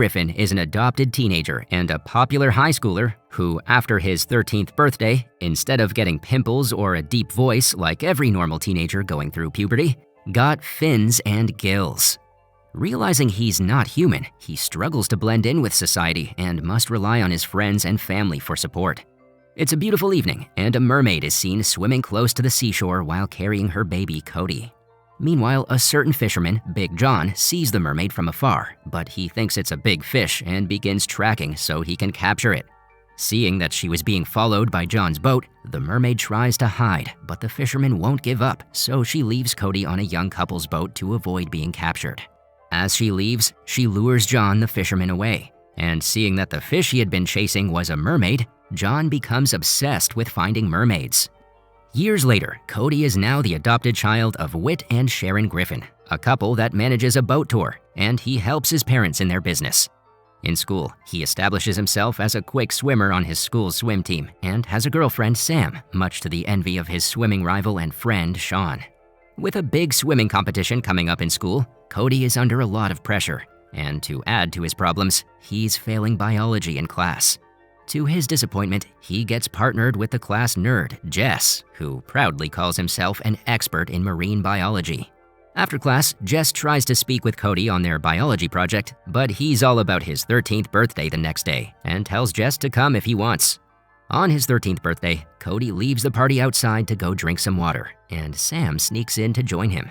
Griffin is an adopted teenager and a popular high schooler who, after his 13th birthday, instead of getting pimples or a deep voice like every normal teenager going through puberty, got fins and gills. Realizing he's not human, he struggles to blend in with society and must rely on his friends and family for support. It's a beautiful evening, and a mermaid is seen swimming close to the seashore while carrying her baby Cody. Meanwhile, a certain fisherman, Big John, sees the mermaid from afar, but he thinks it's a big fish and begins tracking so he can capture it. Seeing that she was being followed by John's boat, the mermaid tries to hide, but the fisherman won't give up, so she leaves Cody on a young couple's boat to avoid being captured. As she leaves, she lures John the fisherman away, and seeing that the fish he had been chasing was a mermaid, John becomes obsessed with finding mermaids. Years later, Cody is now the adopted child of Whit and Sharon Griffin, a couple that manages a boat tour, and he helps his parents in their business. In school, he establishes himself as a quick swimmer on his school's swim team and has a girlfriend, Sam, much to the envy of his swimming rival and friend, Sean. With a big swimming competition coming up in school, Cody is under a lot of pressure, and to add to his problems, he's failing biology in class. To his disappointment, he gets partnered with the class nerd, Jess, who proudly calls himself an expert in marine biology. After class, Jess tries to speak with Cody on their biology project, but he's all about his 13th birthday the next day and tells Jess to come if he wants. On his 13th birthday, Cody leaves the party outside to go drink some water, and Sam sneaks in to join him.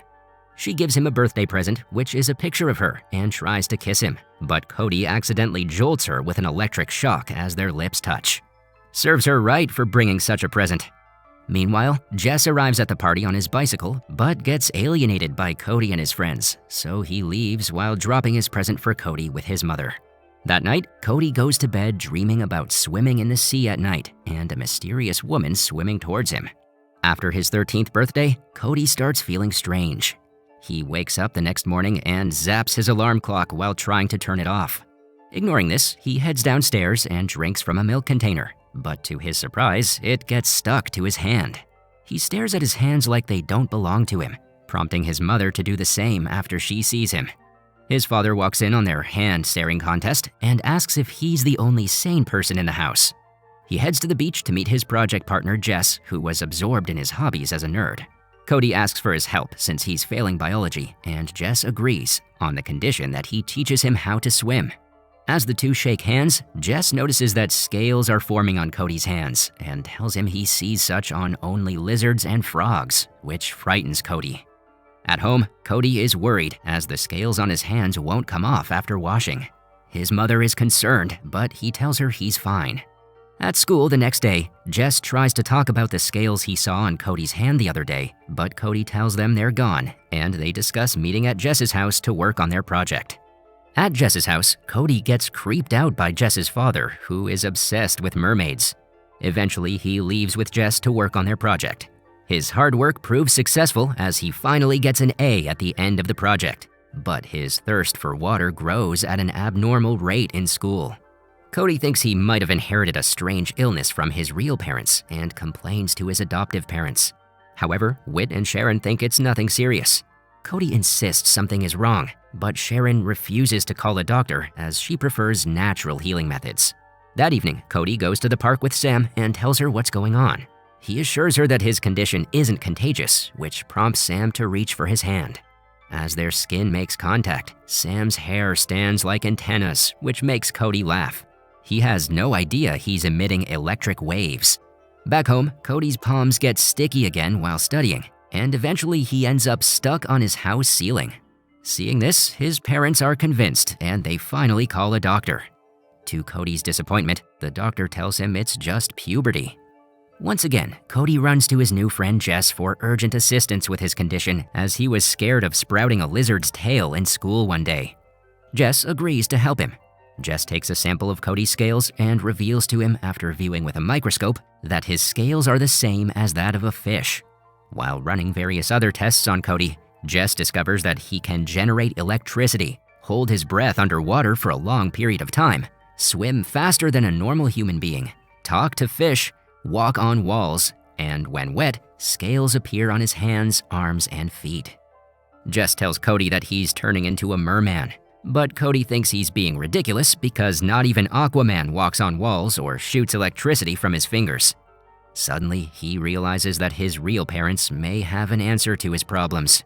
She gives him a birthday present, which is a picture of her, and tries to kiss him, but Cody accidentally jolts her with an electric shock as their lips touch. Serves her right for bringing such a present. Meanwhile, Jess arrives at the party on his bicycle, but gets alienated by Cody and his friends, so he leaves while dropping his present for Cody with his mother. That night, Cody goes to bed dreaming about swimming in the sea at night and a mysterious woman swimming towards him. After his 13th birthday, Cody starts feeling strange. He wakes up the next morning and zaps his alarm clock while trying to turn it off. Ignoring this, he heads downstairs and drinks from a milk container, but to his surprise, it gets stuck to his hand. He stares at his hands like they don't belong to him, prompting his mother to do the same after she sees him. His father walks in on their hand-staring contest and asks if he's the only sane person in the house. He heads to the beach to meet his project partner Jess, who was absorbed in his hobbies as a nerd. Cody asks for his help since he's failing biology, and Jess agrees on the condition that he teaches him how to swim. As the two shake hands, Jess notices that scales are forming on Cody's hands and tells him he sees such on only lizards and frogs, which frightens Cody. At home, Cody is worried as the scales on his hands won't come off after washing. His mother is concerned, but he tells her he's fine. At school the next day, Jess tries to talk about the scales he saw on Cody's hand the other day, but Cody tells them they're gone, and they discuss meeting at Jess's house to work on their project. At Jess's house, Cody gets creeped out by Jess's father, who is obsessed with mermaids. Eventually, he leaves with Jess to work on their project. His hard work proves successful as he finally gets an A at the end of the project, but his thirst for water grows at an abnormal rate in school. Cody thinks he might have inherited a strange illness from his real parents and complains to his adoptive parents. However, Whit and Sharon think it's nothing serious. Cody insists something is wrong, but Sharon refuses to call a doctor as she prefers natural healing methods. That evening, Cody goes to the park with Sam and tells her what's going on. He assures her that his condition isn't contagious, which prompts Sam to reach for his hand. As their skin makes contact, Sam's hair stands like antennas, which makes Cody laugh. He has no idea he's emitting electric waves. Back home, Cody's palms get sticky again while studying, and eventually he ends up stuck on his house ceiling. Seeing this, his parents are convinced and they finally call a doctor. To Cody's disappointment, the doctor tells him it's just puberty. Once again, Cody runs to his new friend Jess for urgent assistance with his condition as he was scared of sprouting a lizard's tail in school one day. Jess agrees to help him. Jess takes a sample of Cody's scales and reveals to him after viewing with a microscope that his scales are the same as that of a fish. While running various other tests on Cody, Jess discovers that he can generate electricity, hold his breath underwater for a long period of time, swim faster than a normal human being, talk to fish, walk on walls, and when wet, scales appear on his hands, arms, and feet. Jess tells Cody that he's turning into a merman, But Cody thinks he's being ridiculous because not even Aquaman walks on walls or shoots electricity from his fingers. Suddenly, he realizes that his real parents may have an answer to his problems.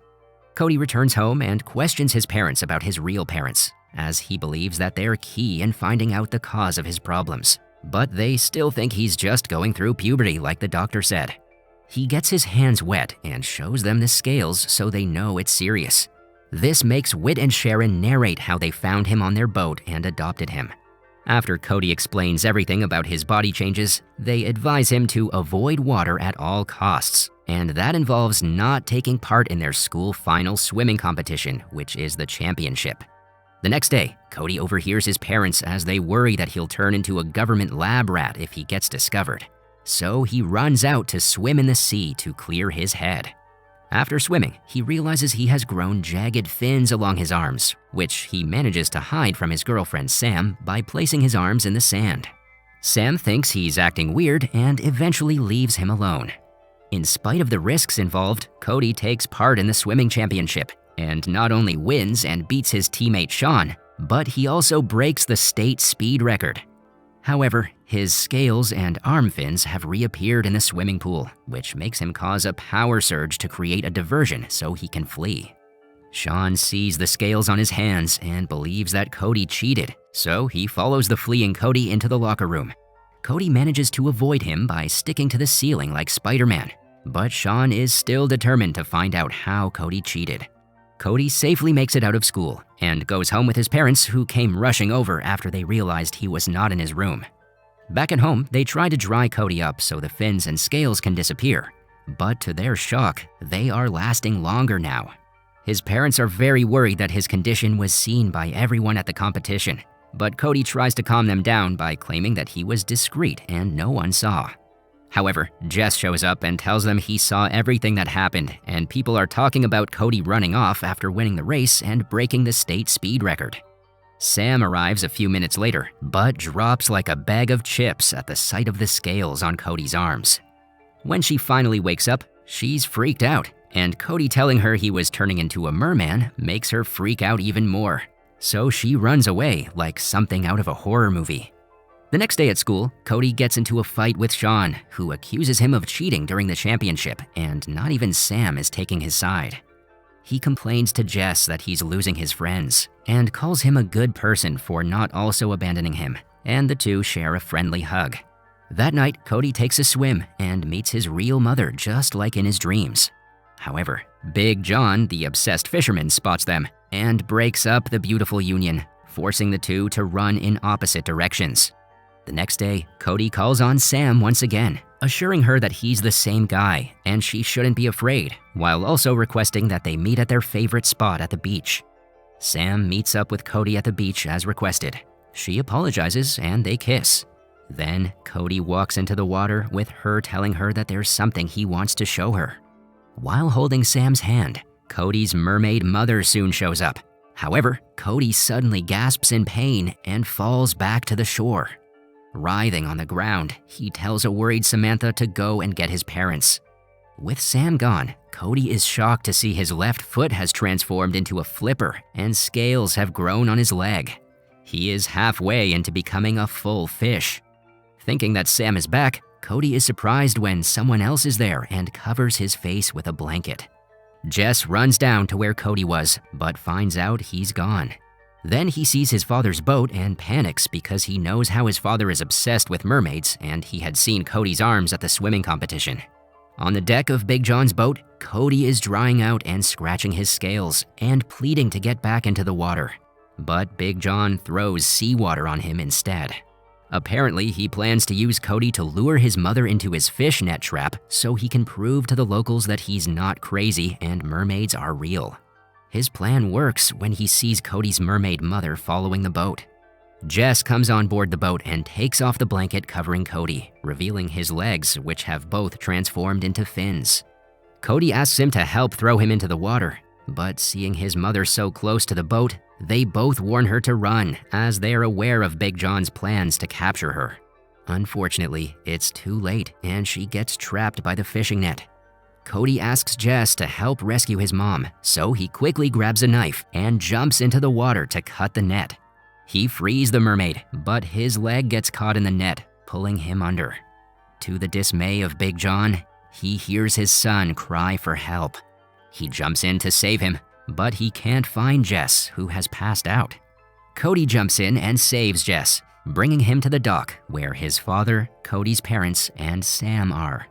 Cody returns home and questions his parents about his real parents, as he believes that they're key in finding out the cause of his problems. But they still think he's just going through puberty like the doctor said. He gets his hands wet and shows them the scales so they know it's serious. This makes Whit and Sharon narrate how they found him on their boat and adopted him. After Cody explains everything about his body changes, they advise him to avoid water at all costs, and that involves not taking part in their school final swimming competition, which is the championship. The next day, Cody overhears his parents as they worry that he'll turn into a government lab rat if he gets discovered. So he runs out to swim in the sea to clear his head. After swimming, he realizes he has grown jagged fins along his arms, which he manages to hide from his girlfriend Sam by placing his arms in the sand. Sam thinks he's acting weird and eventually leaves him alone. In spite of the risks involved, Cody takes part in the swimming championship and not only wins and beats his teammate Sean, but he also breaks the state speed record. However, his scales and arm fins have reappeared in the swimming pool, which makes him cause a power surge to create a diversion so he can flee. Sean sees the scales on his hands and believes that Cody cheated, so he follows the fleeing Cody into the locker room. Cody manages to avoid him by sticking to the ceiling like Spider-Man, but Sean is still determined to find out how Cody cheated. Cody safely makes it out of school and goes home with his parents, who came rushing over after they realized he was not in his room. Back at home, they try to dry Cody up so the fins and scales can disappear, but to their shock, they are lasting longer now. His parents are very worried that his condition was seen by everyone at the competition, but Cody tries to calm them down by claiming that he was discreet and no one saw. However, Jess shows up and tells them he saw everything that happened, and people are talking about Cody running off after winning the race and breaking the state speed record. Sam arrives a few minutes later, but drops like a bag of chips at the sight of the scales on Cody's arms. When she finally wakes up, she's freaked out, and Cody telling her he was turning into a merman makes her freak out even more. So she runs away like something out of a horror movie. The next day at school, Cody gets into a fight with Sean, who accuses him of cheating during the championship, and not even Sam is taking his side. He complains to Jess that he's losing his friends, and calls him a good person for not also abandoning him, and the two share a friendly hug. That night, Cody takes a swim and meets his real mother just like in his dreams. However, Big John, the obsessed fisherman, spots them and breaks up the beautiful union, forcing the two to run in opposite directions. The next day, Cody calls on Sam once again, assuring her that he's the same guy and she shouldn't be afraid, while also requesting that they meet at their favorite spot at the beach. Sam meets up with Cody at the beach as requested. She apologizes and they kiss. Then, Cody walks into the water with her telling her that there's something he wants to show her. While holding Sam's hand, Cody's mermaid mother soon shows up. However, Cody suddenly gasps in pain and falls back to the shore. Writhing on the ground, he tells a worried Samantha to go and get his parents. With Sam gone, Cody is shocked to see his left foot has transformed into a flipper and scales have grown on his leg. He is halfway into becoming a full fish. Thinking that Sam is back, Cody is surprised when someone else is there and covers his face with a blanket. Jess runs down to where Cody was, but finds out he's gone. Then he sees his father's boat and panics because he knows how his father is obsessed with mermaids and he had seen Cody's arms at the swimming competition. On the deck of Big John's boat, Cody is drying out and scratching his scales and pleading to get back into the water. But Big John throws seawater on him instead. Apparently, he plans to use Cody to lure his mother into his fishnet trap so he can prove to the locals that he's not crazy and mermaids are real. His plan works when he sees Cody's mermaid mother following the boat. Jess comes on board the boat and takes off the blanket covering Cody, revealing his legs, which have both transformed into fins. Cody asks him to help throw him into the water, but seeing his mother so close to the boat, they both warn her to run as they are aware of Big John's plans to capture her. Unfortunately, it's too late and she gets trapped by the fishing net. Cody asks Jess to help rescue his mom, so he quickly grabs a knife and jumps into the water to cut the net. He frees the mermaid, but his leg gets caught in the net, pulling him under. To the dismay of Big John, he hears his son cry for help. He jumps in to save him, but he can't find Jess, who has passed out. Cody jumps in and saves Jess, bringing him to the dock where his father, Cody's parents, and Sam are.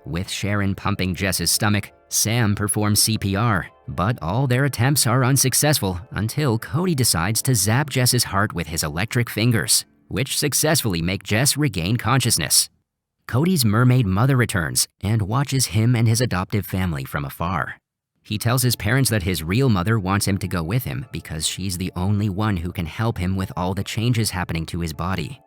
With Sharon pumping Jess's stomach, Sam performs CPR, but all their attempts are unsuccessful until Cody decides to zap Jess's heart with his electric fingers, which successfully make Jess regain consciousness. Cody's mermaid mother returns and watches him and his adoptive family from afar. He tells his parents that his real mother wants him to go with him because she's the only one who can help him with all the changes happening to his body.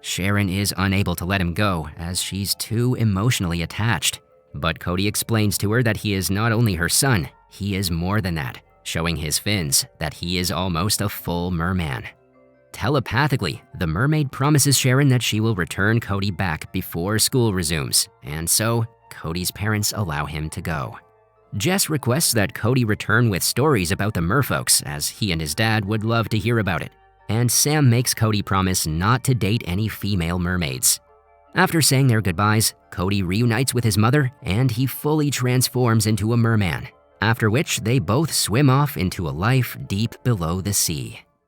Sharon is unable to let him go as she's too emotionally attached. But Cody explains to her that he is not only her son, he is more than that, showing his fins that he is almost a full merman. Telepathically, the mermaid promises Sharon that she will return Cody back before school resumes, and so Cody's parents allow him to go. Jess requests that Cody return with stories about the merfolks, as he and his dad would love to hear about it. And Sam makes Cody promise not to date any female mermaids. After saying their goodbyes, Cody reunites with his mother and he fully transforms into a merman, after which they both swim off into a life deep below the sea.